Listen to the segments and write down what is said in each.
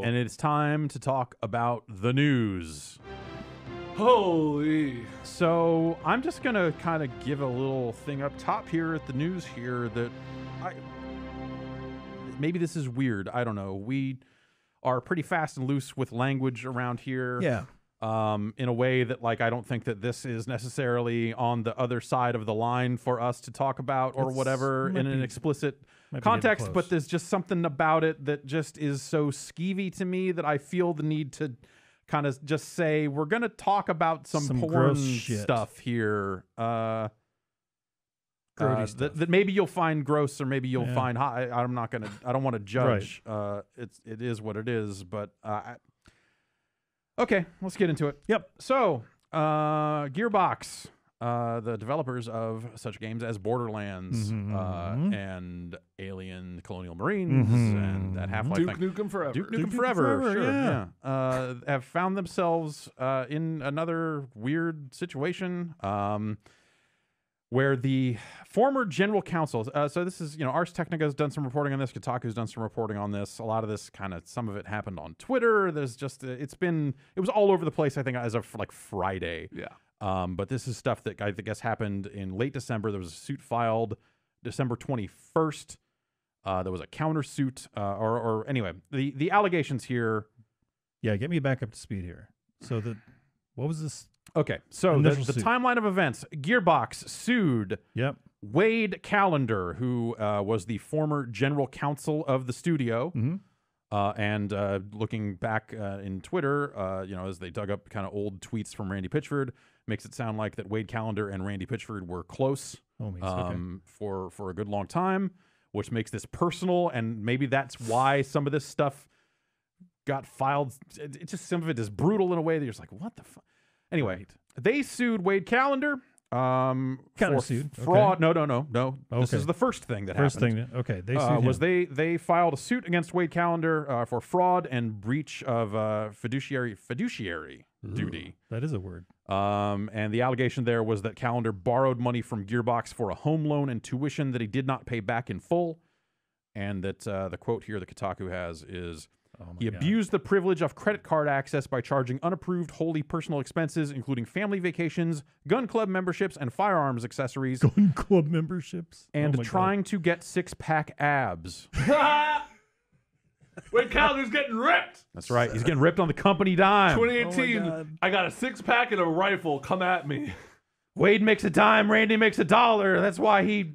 And it's time to talk about the news. Holy. So I'm just going to kind of give a little thing up top here at the news here that maybe this is weird. I don't know. We are pretty fast and loose with language around here. Yeah. In a way that, like, I don't think that this is necessarily on the other side of the line for us to talk about or whatever in an explicit context, but there's just something about it that just is so skeevy to me that I feel the need to kind of just say, we're going to talk about some porn stuff here. That maybe you'll find gross or maybe you'll find hot. I don't want to judge. Right. It is what it is, but okay, let's get into it. Yep. So, Gearbox, the developers of such games as Borderlands and Alien Colonial Marines and that Half-Life Duke Nukem Forever. Duke Nukem Forever, sure, yeah. Have found themselves in another weird situation where the former general counsel, so this is, Ars Technica's done some reporting on this, Kotaku's done some reporting on this, a lot of this some of it happened on Twitter, there's just, it was all over the place, I think, as of like Friday. Yeah. But this is stuff that I guess happened in late December. There was a suit filed December 21st. There was a countersuit, or anyway, the allegations here. Yeah, get me back up to speed here. So what was this? Okay, so the timeline of events. Gearbox sued Wade Callender, who was the former general counsel of the studio. And looking back in Twitter, as they dug up kind of old tweets from Randy Pitchford, makes it sound like that Wade Callender and Randy Pitchford were close for a good long time, which makes this personal, and maybe that's why some of this stuff got filed. It's just, some of it is brutal in a way that you're just like, what the fuck? Anyway, they sued Wade Callender. Countersued. Fraud. Okay. No. Okay. This is the first thing that happened. Okay. They sued him. They filed a suit against Wade Callender for fraud and breach of fiduciary duty. That is a word. And the allegation there was that Callender borrowed money from Gearbox for a home loan and tuition that he did not pay back in full. And that the quote here that Kotaku has is, he abused the privilege of credit card access by charging unapproved wholly personal expenses, including family vacations, gun club memberships, and firearms accessories. Gun club memberships? And trying to get six-pack abs. Wait, Callender's getting ripped. That's right. He's getting ripped on the company dime. 2018, I got a six-pack and a rifle. Come at me. Wade makes a dime, Randy makes $1. That's why he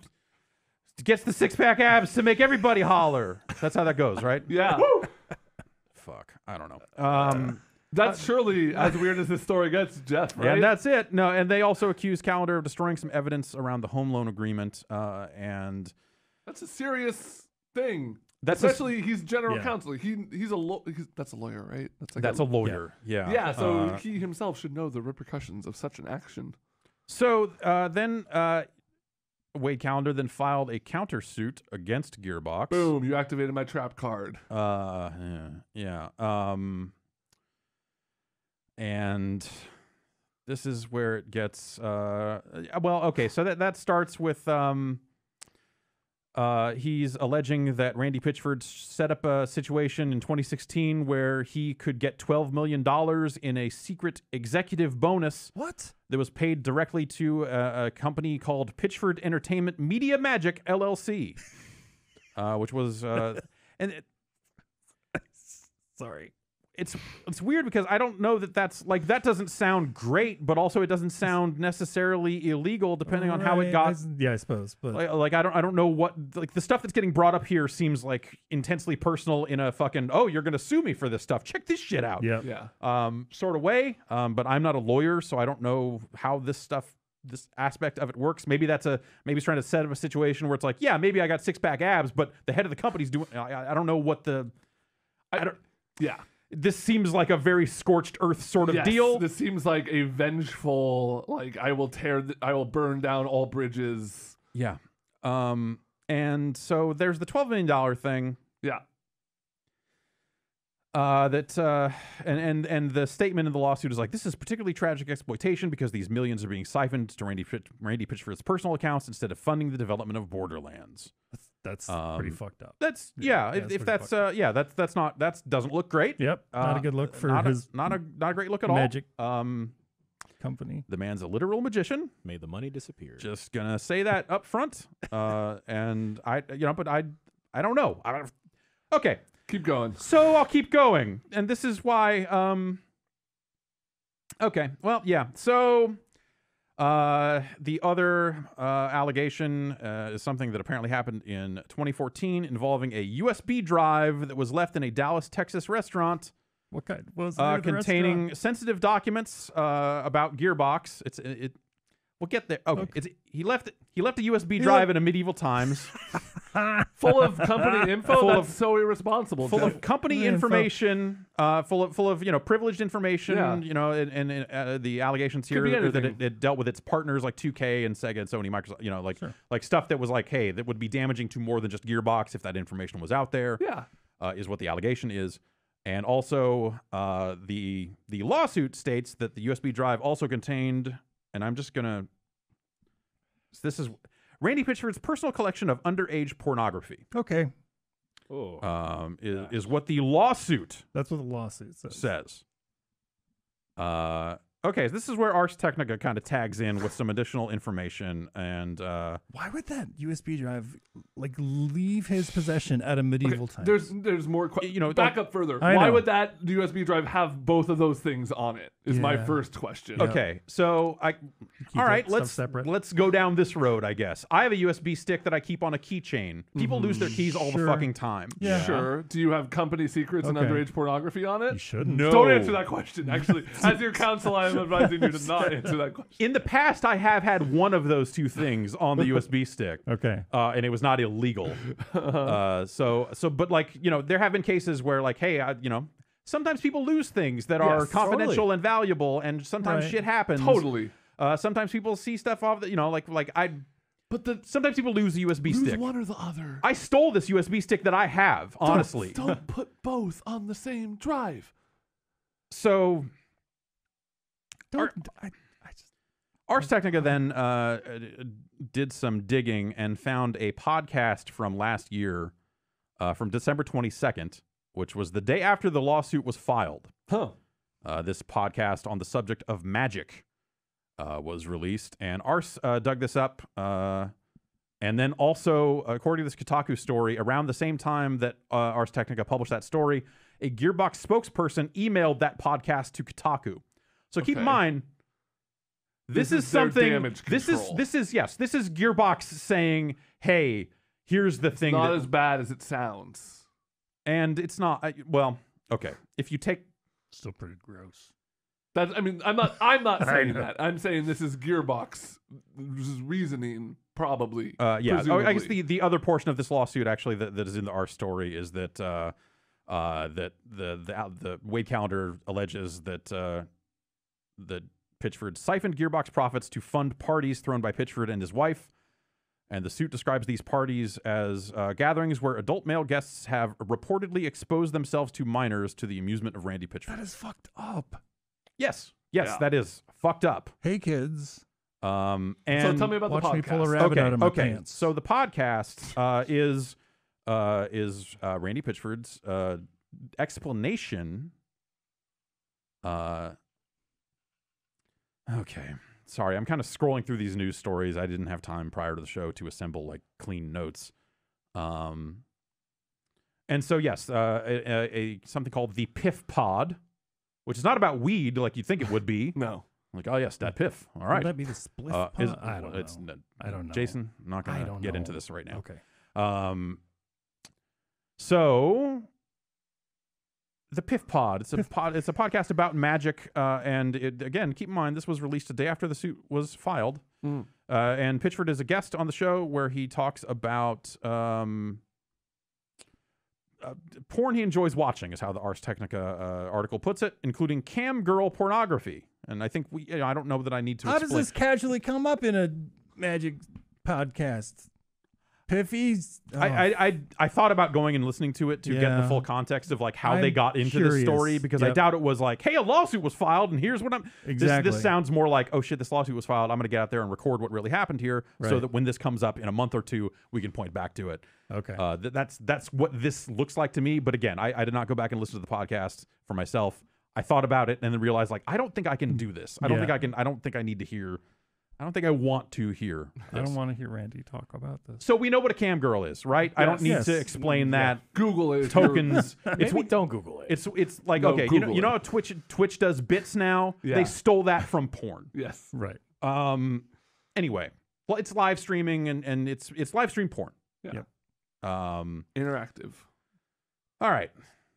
gets the six-pack abs to make everybody holler. That's how that goes, right? Yeah. Fuck. I don't know. That's surely as weird as this story gets, Jeff, right? Yeah, and that's it. No, and they also accused Callender of destroying some evidence around the home loan agreement, and that's a serious thing. Especially he's general counsel. That's a lawyer, right? That's a lawyer. Yeah. Yeah. So he himself should know the repercussions of such an action. So then Wade Callender then filed a countersuit against Gearbox. Boom! You activated my trap card. Yeah. And this is where it gets. Okay. So that starts with he's alleging that Randy Pitchford set up a situation in 2016 where he could get $12 million in a secret executive bonus. What? That was paid directly to a company called Pitchford Entertainment Media Magic LLC, which was sorry. It's weird because I don't know that doesn't sound great, but also it doesn't sound necessarily illegal depending on how it got. I suppose, but I don't know what, like, the stuff that's getting brought up here seems like intensely personal in a fucking, oh, you're gonna sue me for this stuff, check this shit out, sort of way. But I'm not a lawyer, so I don't know how this aspect of it works. Maybe he's trying to set up a situation where it's like, yeah, maybe I got six-pack abs, but the head of the company's doing. I don't know what the. This seems like a very scorched earth sort of deal. This seems like a vengeful, like, I will burn down all bridges. Yeah. And so there's the $12 million thing. Yeah. And the statement in the lawsuit is like, this is particularly tragic exploitation because these millions are being siphoned to Randy Pitchford's personal accounts instead of funding the development of Borderlands. That's pretty fucked up. That's if that's that doesn't look great. Yep, not a good look for not a great look at magic all. Company. The man's a literal magician. Made the money disappear. Just gonna say that up front. And I don't know. Okay, keep going. So I'll keep going, and this is why. Okay, well, yeah. So the other allegation is something that apparently happened in 2014 involving a USB drive that was left in a Dallas, Texas restaurant. What kind? Was containing sensitive documents about Gearbox. We'll get there. Okay. He left a USB drive in a medieval times, full of company info. That's so irresponsible. Full of company information. Full of privileged information. Yeah. And the allegations here are that it dealt with its partners like 2K and Sega and Sony, Microsoft. Like stuff that was like, hey, that would be damaging to more than just Gearbox if that information was out there. Yeah. Is what the allegation is. And also, the lawsuit states that the USB drive also contained, and I'm just gonna. This is Randy Pitchford's personal collection of underage pornography. Okay. Is what the lawsuit. That's what the lawsuit says. Okay, this is where Ars Technica kind of tags in with some additional information, and why would that USB drive leave his possession at a medieval time? There's more. Back up further. Why would that USB drive have both of those things on it? Is my first question. Yeah. Okay, so all right, let's go down this road. I guess I have a USB stick that I keep on a keychain. People lose their keys all the fucking time. Yeah, sure. Do you have company secrets and underage pornography on it? You shouldn't. No. Don't answer that question. Actually, as your counsel, I'm advising you to not answer that question. In the past, I have had one of those two things on the USB stick. Okay. And it was not illegal. But there have been cases where hey, sometimes people lose things that are confidential and valuable, and sometimes shit happens. Totally. Sometimes people see stuff off that, sometimes people lose a USB stick. Lose one or the other. I stole this USB stick that I have, honestly. Don't put both on the same drive. So Ars Technica then did some digging and found a podcast from last year, from December 22nd, which was the day after the lawsuit was filed. This podcast on the subject of magic was released, and Ars dug this up. And then also, according to this Kotaku story, around the same time that Ars Technica published that story, a Gearbox spokesperson emailed that podcast to Kotaku. So keep in mind, this is something. This is Gearbox saying, "Hey, here's the thing." It's not as bad as it sounds, and it's not. Okay. If you take, still pretty gross. I'm not saying that. I'm saying this is Gearbox reasoning, probably. I guess the other portion of this lawsuit actually that is in our story is that that the Wade calendar alleges that that Pitchford siphoned Gearbox profits to fund parties thrown by Pitchford and his wife. And the suit describes these parties as gatherings where adult male guests have reportedly exposed themselves to minors to the amusement of Randy Pitchford. That is fucked up. Yes, that is fucked up. Hey, kids. And so tell me about the podcast. Watch me pull a rabbit out of my pants. So the podcast is Randy Pitchford's explanation. Okay. Sorry, I'm kind of scrolling through these news stories. I didn't have time prior to the show to assemble clean notes. And so yes, something called the Piff Pod, which is not about weed like you'd think it would be. No. Oh yes, that piff. All right. Would that be the spliff pod? I don't know. I don't know. Jason, I'm not going to get into this right now. Okay. So the Piff Pod. It's a podcast about magic, and again, keep in mind this was released a day after the suit was filed. And Pitchford is a guest on the show where he talks about porn he enjoys watching, is how the Ars Technica article puts it, including cam girl pornography. And I think I don't know that I need to. How does this casually come up in a magic podcast? Piffy's. Oh. I thought about going and listening to it to get the full context of like how they got into this story, because I doubt it was like, hey, a lawsuit was filed and here's what I'm. Exactly. This sounds more like, oh shit, this lawsuit was filed. I'm going to get out there and record what really happened here, so that when this comes up in a month or two, we can point back to it. Okay. That's what this looks like to me. But again, I did not go back and listen to the podcast for myself. I thought about it and then realized like I don't think I can do this. I don't think I can. I don't think I need to hear. I don't think I want to hear this. I don't want to hear Randy talk about this. So we know what a cam girl is, right? Yes. I don't need to explain that. Google it. Tokens. Don't Google it. It's like, okay, you know how Twitch does bits now? Yeah. They stole that from porn. Yes. Right. Anyway, well, it's live streaming and it's live stream porn. Yeah. Yep. Interactive. All right.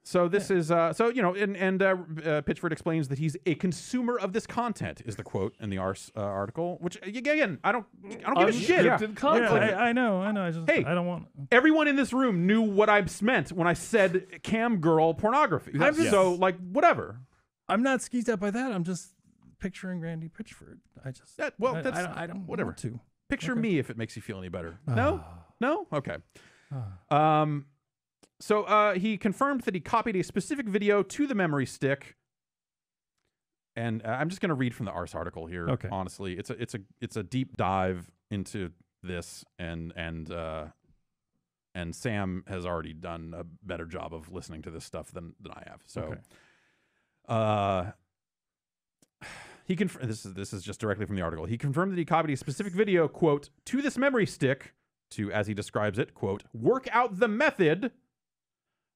So this is Pitchford explains that he's a consumer of this content, is the quote in the Ars article. Which again, I don't give a shit. I know. I don't want. Everyone in this room knew what I meant when I said cam girl pornography. So like whatever. I'm not skeezed out by that. I'm just picturing Randy Pitchford. I don't whatever. Want to Picture me if it makes you feel any better. No. Okay. So he confirmed that he copied a specific video to the memory stick, and I'm just going to read from the Ars article here. Okay. Honestly, it's a deep dive into this, and Sam has already done a better job of listening to this stuff than I have. So, he this is just directly from the article. He confirmed that he copied a specific video, quote, to this memory stick to, as he describes it, quote, work out the method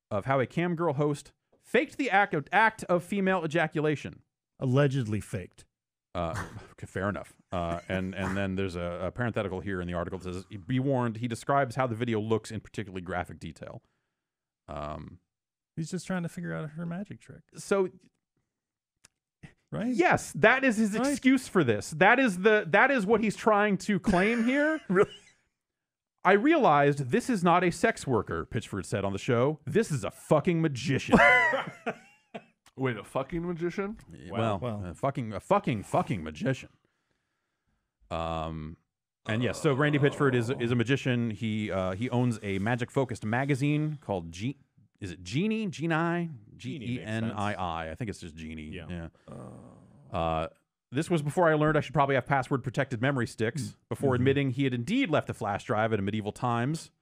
of how a cam girl host faked the act of female ejaculation. Allegedly faked. Fair enough. And then there's a parenthetical here in the article that says, be warned, he describes how the video looks in particularly graphic detail. He's just trying to figure out her magic trick. So, right? Yes, that is his excuse for this. That is what he's trying to claim here. Really? I realized this is not a sex worker, Pitchford said on the show. This is a fucking magician. Wait, a fucking magician? A fucking magician. And yes, so Randy Pitchford is a magician. He owns a magic focused magazine called Genii? Genii? Genii. I think it's just Genii. Yeah. This was before I learned I should probably have password-protected memory sticks, before admitting he had indeed left a flash drive at medieval times.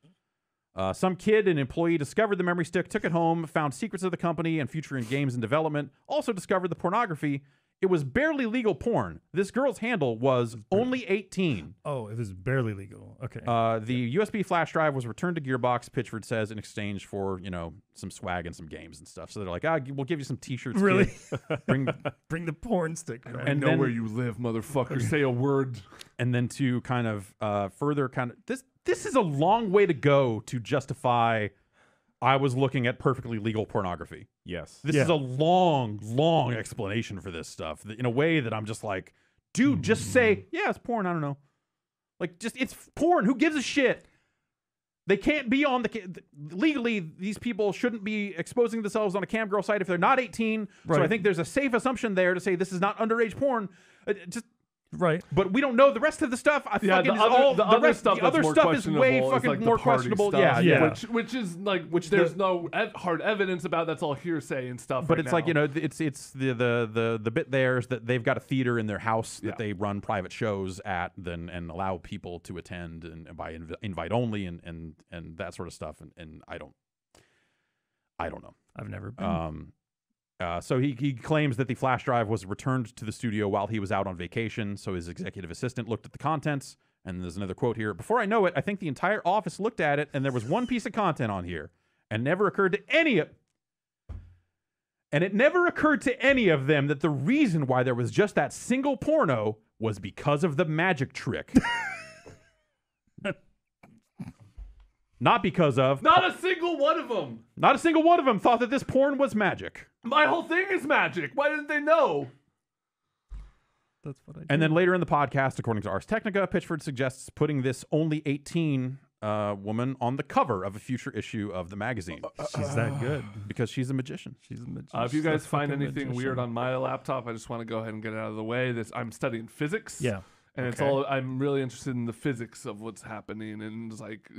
Some kid, an employee, discovered the memory stick, took it home, found secrets of the company and future in games in development, also discovered the pornography. It was barely legal porn. This girl's handle was only 18. Oh, it was barely legal. Okay. The USB flash drive was returned to Gearbox, Pitchford says, in exchange for, some swag and some games and stuff. So they're like, we'll give you some T-shirts. Really? Bring the porn stick. I know where you live, motherfucker. Say a word. And then to kind of further this is a long way to go to justify I was looking at perfectly legal pornography. Yes. This is a long, long explanation for this stuff in a way that I'm just like, dude, just say, yeah, it's porn. I don't know. Like, just, it's porn. Who gives a shit? They can't be on legally, these people shouldn't be exposing themselves on a cam girl site if they're not 18. Right. So I think there's a safe assumption there to say this is not underage porn. Right, but we don't know the rest of the stuff. The other stuff is way fucking like more questionable. Stuff, which is like there's no hard evidence about. That's all hearsay and stuff. But it's like it's the bit there is that they've got a theater in their house that they run private shows at, and allow people to attend and by invite only and that sort of stuff. And I don't know. I've never been. So he claims that the flash drive was returned to the studio while he was out on vacation, so his executive assistant looked at the contents, and there's another quote here. Before I know it, I think the entire office looked at it, and there was one piece of content on here, and it never occurred to any of them that the reason why there was just that single porno was because of the magic trick. Not because of... Not a single one of them. Not a single one of them thought that this porn was magic. My whole thing is magic. Why didn't they know? That's what I do. And then later in the podcast, according to Ars Technica, Pitchford suggests putting this only 18 woman on the cover of a future issue of the magazine. She's that good. Because she's a magician. She's a magician. If you guys find anything weird on my laptop, I just want to go ahead and get it out of the way. I'm studying physics. Yeah. And it's all. I'm really interested in the physics of what's happening, and it's like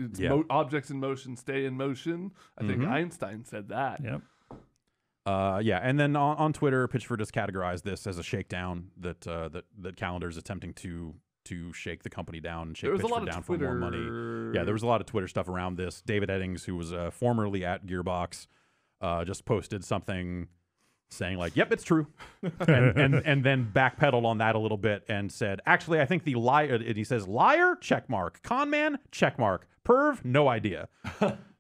objects in motion stay in motion. I think Einstein said that. Yep. And then on Twitter, Pitchford has categorized this as a shakedown that Calendar's attempting to shake the company down and shake Pitchford down for more money. Yeah, there was a lot of Twitter stuff around this. David Eddings, who was formerly at Gearbox, just posted something saying like, "Yep, it's true," and then backpedaled on that a little bit and said, "Actually, I think the liar." And he says, "Liar? Check mark. Con man? Check mark. Perv? No idea."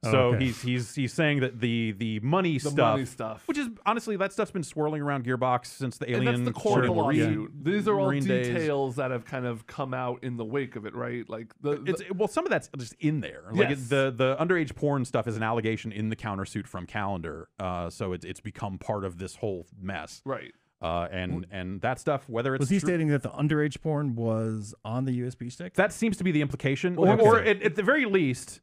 So he's saying that the money stuff, which is honestly that stuff's been swirling around Gearbox since the Alien. And that's the core of the lawsuit. These are all details that have kind of come out in the wake of it, right? Like some of that's just in there. Like the underage porn stuff is an allegation in the countersuit from Calendar. So it's become part of this whole mess, right? And that stuff, whether it's was he stating that the underage porn was on the USB stick? That seems to be the implication, or at the very least,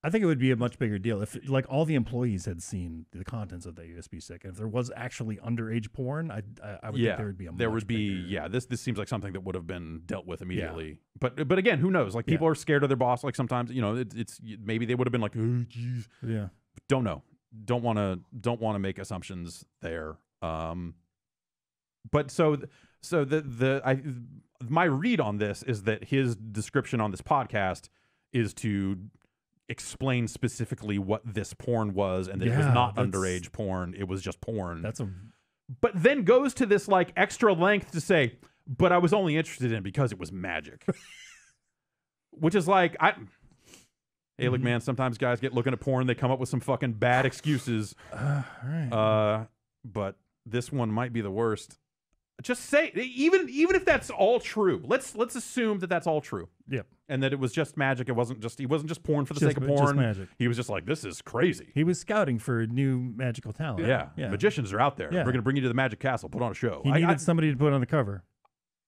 I think it would be a much bigger deal if, like, all the employees had seen the contents of that USB stick. And if there was actually underage porn, I would think there would be a much bigger... This seems like something that would have been dealt with immediately. Yeah. But again, who knows? Like, people are scared of their boss. Like, sometimes, it's maybe they would have been like, oh, geez. Yeah. Don't know. Don't want to make assumptions there. But my read on this is that his description on this podcast is to explain specifically what this porn was, and that it was not underage porn, it was just porn. But then goes to this like extra length to say, but I was only interested in it because it was magic. Which is like, hey, look, man, sometimes guys get looking at porn, they come up with some fucking bad excuses. But this one might be the worst. Just say, even if that's all true, let's assume that that's all true. Yep. And that it was just magic. He wasn't just porn for the sake of porn. Just magic. He was just like, this is crazy. He was scouting for new magical talent. Yeah. Magicians are out there. Yeah. We're going to bring you to the Magic Castle, put on a show. He needed somebody to put on the cover.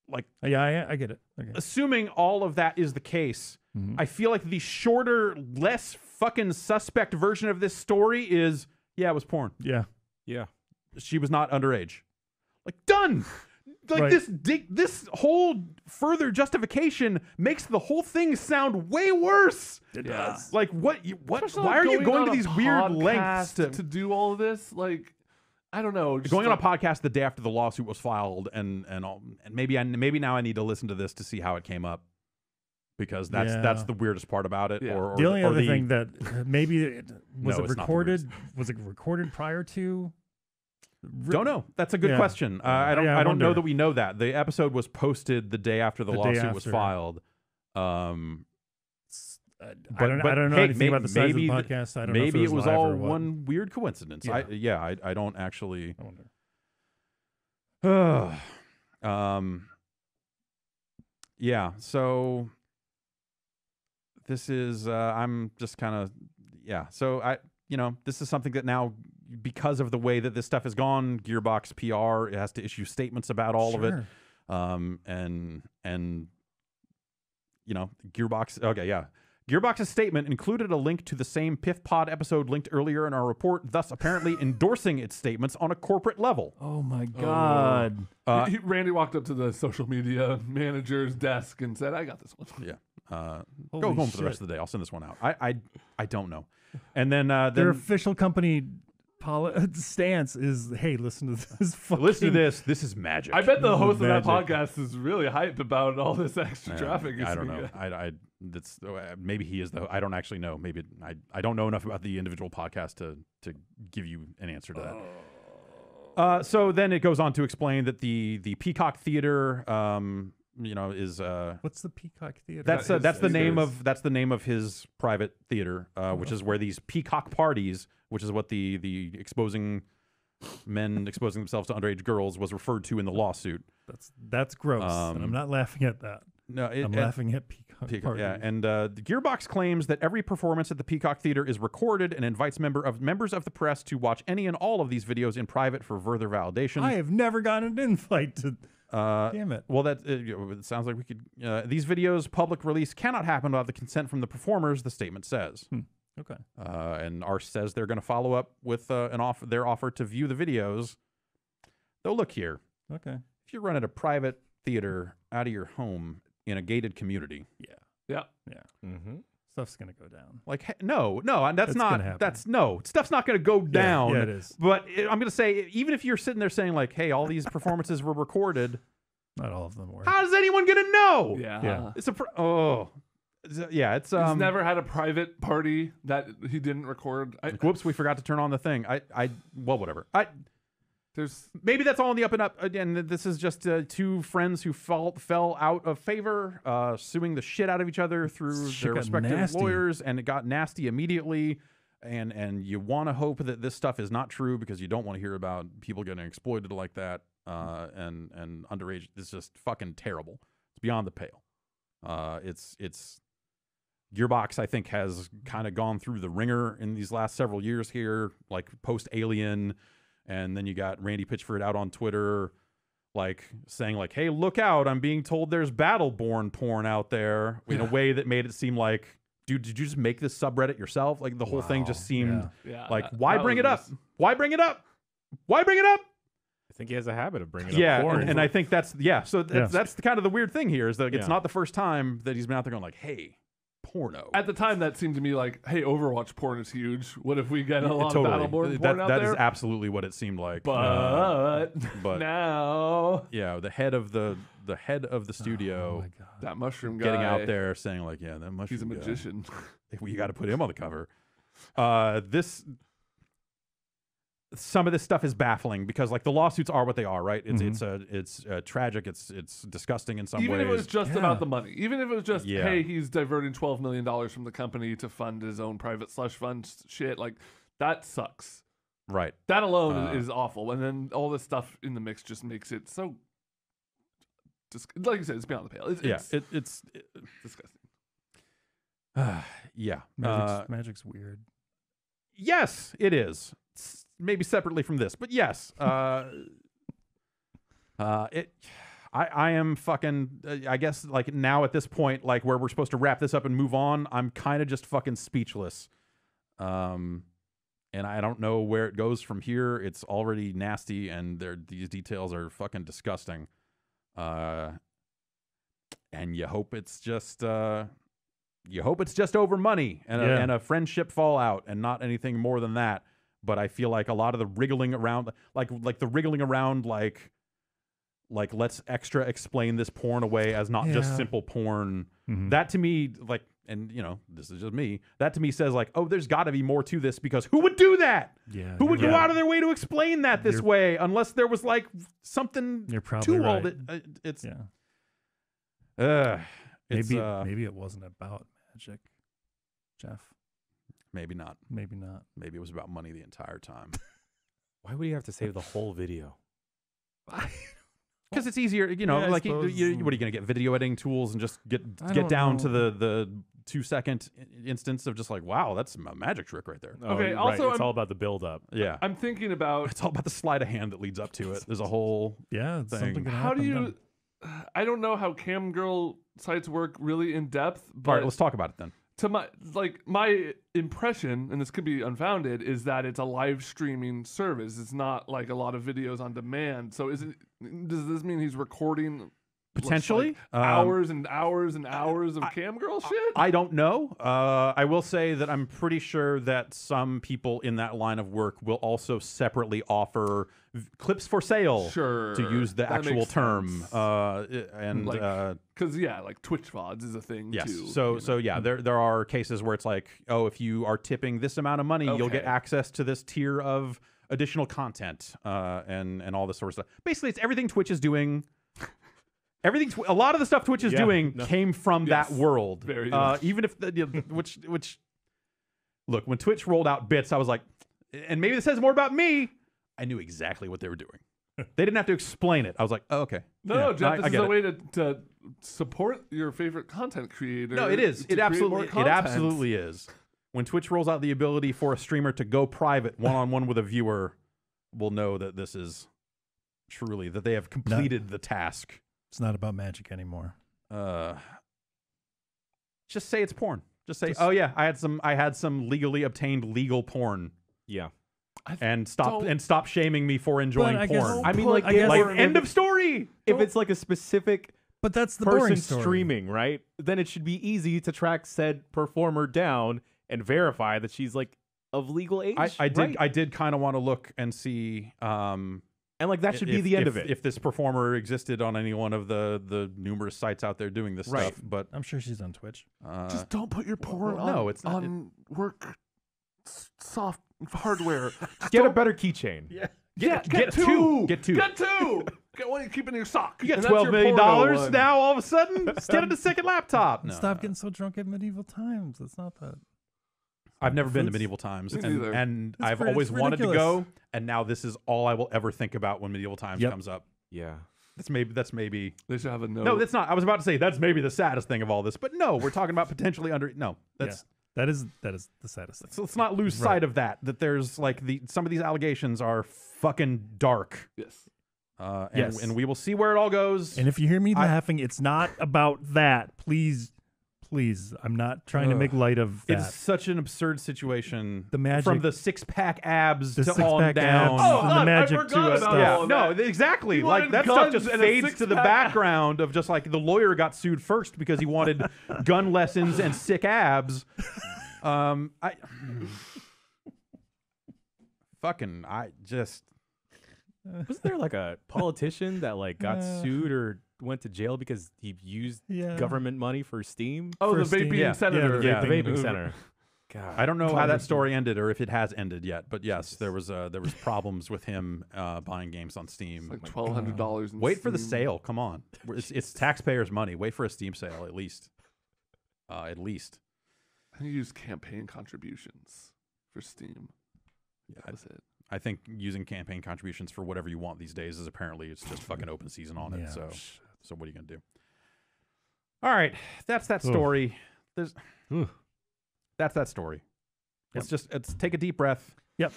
Like, I get it. Okay. Assuming all of that is the case, I feel like the shorter, less fucking suspect version of this story is, it was porn. Yeah. She was not underage. Like, done. Like, this whole further justification makes the whole thing sound way worse. It does. Like, what? Why are you going to these weird lengths to do all of this? Like, I don't know. Going on a podcast the day after the lawsuit was filed, and maybe now I need to listen to this to see how it came up, because that's the weirdest part about it. Yeah. The only other thing that maybe was it recorded prior to? Don't know. That's a good question. I don't know that we know that. The episode was posted the day after the lawsuit was filed. I don't know anything about the size of the podcast. I don't know if it was all live or what. one weird coincidence. Yeah. I don't actually. I wonder. So this is. I'm just kind of. Yeah. So this is something that now, because of the way that this stuff has gone, Gearbox PR, it has to issue statements about all of it. And Gearbox. Okay, yeah. Gearbox's statement included a link to the same Piff Pod episode linked earlier in our report, thus apparently endorsing its statements on a corporate level. Oh my God. Randy walked up to the social media manager's desk and said, I got this one. Yeah. Go home for the rest of the day. I'll send this one out. I don't know. And then their official company stance is, hey, listen to this. Listen to this. This is magic. I bet the host of that podcast is really hyped about all this extra traffic. I don't know. That's maybe he is though. I don't actually know. Maybe I don't know enough about the individual podcast to give you an answer to that. So then it goes on to explain that the Peacock Theater, is what's the Peacock Theater? That's the name of his private theater, which is where these peacock parties, which is what the men exposing themselves to underage girls was referred to in the lawsuit. That's gross, and I'm not laughing at that. No, I'm laughing at Peacock parties. Yeah, and the Gearbox claims that every performance at the Peacock Theater is recorded and invites members of the press to watch any and all of these videos in private for further validation. I have never gotten an invite to. Damn it. Well, it sounds like we could. These videos' public release cannot happen without the consent from the performers, the statement says. Okay. And Arsh says they're going to follow up with their offer to view the videos. Though, look here. Okay. If you're running a private theater out of your home in a gated community. Yeah. Stuff's gonna go down. Like no, that's not. That's no stuff's not gonna go down. Yeah, it is. But I'm gonna say, even if you're sitting there saying like, "Hey, all these performances were recorded," not all of them were. How's anyone gonna know? Yeah. It's it's He's never had a private party that he didn't record. Whoops, we forgot to turn on the thing. Well, whatever. There's maybe that's all on the up and up. Again, this is just two friends who fell out of favor, suing the shit out of each other through their respective lawyers, and it got nasty immediately. And you want to hope that this stuff is not true, because you don't want to hear about people getting exploited like that. And underage. It's just fucking terrible. It's beyond the pale. It's Gearbox, I think, has kind of gone through the ringer in these last several years here, like post Alien. And then you got Randy Pitchford out on Twitter, like saying like, "Hey, look out! I'm being told there's Battleborn porn out there," in a way that made it seem like, dude, did you just make this subreddit yourself? Like the whole thing just seemed like, why bring it up? Why bring it up? Why bring it up? I think he has a habit of bringing up porn. And I think that's So that's the kind of the weird thing here, is that it's not the first time that he's been out there going like, "Hey, porno." At the time, that seemed to me like, "Hey, Overwatch porn is huge. What if we get a lot of Battleborn porn out there?" That is absolutely what it seemed like. But now, the head of the studio, that mushroom guy, getting out there saying like, "Yeah, that mushroom. He's a magician. You got to put him on the cover." Some of this stuff is baffling, because like the lawsuits are what they are, right? It's tragic. It's disgusting in some ways. Even if it was just about the money, even if it was just, hey, he's diverting $12 million from the company to fund his own private slush fund shit, like that sucks. Right. That alone is awful. And then all this stuff in the mix just makes it so, like you said, it's beyond the pale. It's disgusting. Magic's weird. Yes, it is. Maybe separately from this, but yes. I am fucking, I guess, like now at this point, like where we're supposed to wrap this up and move on, I'm kind of just fucking speechless. And I don't know where it goes from here. It's already nasty, and these details are fucking disgusting. And you hope it's just over money and a friendship fallout, and not anything more than that. But I feel like a lot of the wriggling around, like let's extra explain this porn away as not just simple porn. That to me, like, and this is just me, that to me says like, oh, there's got to be more to this, because who would do that? Who would go out of their way to explain that this way, unless there was like something to all that? Maybe it wasn't about magic, Jeff. Maybe not. Maybe not. Maybe it was about money the entire time. Why would you have to save the whole video? Because it's easier, like what are you going to get? Video editing tools and just get down to the 2-second instance of just like, wow, that's a magic trick right there. Okay, also it's all about the build up. Yeah. I'm thinking about, it's all about the sleight of hand that leads up to it. There's a whole thing. How do you, I don't know how cam girl sites work really in depth, but all right, let's talk about it then. To my impression, and this could be unfounded, is that it's a live streaming service. It's not like a lot of videos on demand. So does this mean he's recording potentially hours and hours and hours of cam girl shit? I don't know. I will say that I'm pretty sure that some people in that line of work will also separately offer clips for sale, to use the actual term. And because like Twitch VODs is a thing too. So there are cases where it's like, oh, if you are tipping this amount of money, you'll get access to this tier of additional content, and all this sort of stuff. Basically, it's everything Twitch is doing. A lot of the stuff Twitch is doing came from that world. Very even if which look, when Twitch rolled out bits, I was like, and maybe this says more about me, I knew exactly what they were doing. They didn't have to explain it. I was like, oh, okay. No, Jeff, this is a way to support your favorite content creator. No, it is. It absolutely is. When Twitch rolls out the ability for a streamer to go private one-on-one with a viewer, we'll know that this is truly, that they have completed the task. It's not about magic anymore. Just say it's porn. Just say, oh yeah, I had some legally obtained legal porn. Yeah. and stop shaming me for enjoying porn. I mean, end of story. If it's like a specific but that's the person boring story. streaming, right? Then it should be easy to track said performer down and verify that she's like of legal age. I did kind of want to look and see. And like that should be the end of it. If this performer existed on any one of the numerous sites out there doing this stuff, but I'm sure she's on Twitch. Just don't put your porn on. No, it's not on work soft hardware. Get a better keychain. Yeah. Get two. Get one you keep in your sock. You get $12 million now. All of a sudden, get a second laptop. Stop getting so drunk at medieval times. It's not that. I've never been to medieval times, and I've always ridiculous. wanted to go, and now this is all I will ever think about when medieval times comes up. Yeah. That's maybe they should have a note. No, that's not. I was about to say that's maybe the saddest thing of all this, but no, we're talking about potentially that is the saddest thing. So let's not lose sight of that that there's like some of these allegations are fucking dark. Yes. And we will see where it all goes. And if you hear me laughing, it's not about that. Please, I'm not trying to make light of that. It's such an absurd situation. The magic from the six-pack abs to six-pack on down. abs and the magic to stuff. No, exactly. Like that stuff just fades to the background of just like the lawyer got sued first because he wanted gun lessons and sick abs. Wasn't there like a politician that like got sued or went to jail because he used government money for Steam? Oh, for the vaping senator. Yeah, the vaping center. God, I don't know how that story ended or if it has ended yet, but yes, there was problems with him buying games on Steam. It's like $1,200. Wait for the sale. Come on, it's taxpayers' money. Wait for a Steam sale at least. At least. I think you use campaign contributions for Steam. Yeah, that's it. I think using campaign contributions for whatever you want these days is apparently it's just fucking open season on it. So what are you gonna do? All right, that's that story. That's that story. Let's take a deep breath. Yep.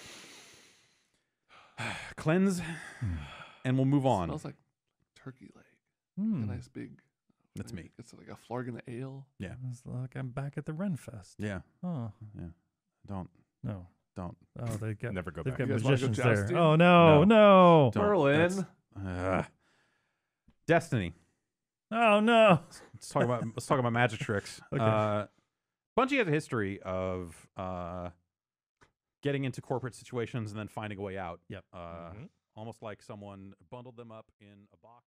Cleanse, and we'll move on. It smells like turkey leg. A nice big. That's me. It's like a flargon of ale. Yeah. It's like I'm back at the Renfest. Yeah. Oh. Yeah. Don't. Oh, they got never go they've back. got You guys magicians wanna go there. jousting? Oh no. Merlin. Destiny. Oh no. Let's talk about magic tricks. Okay. Bungie has a history of getting into corporate situations and then finding a way out. Yep. Almost like someone bundled them up in a box.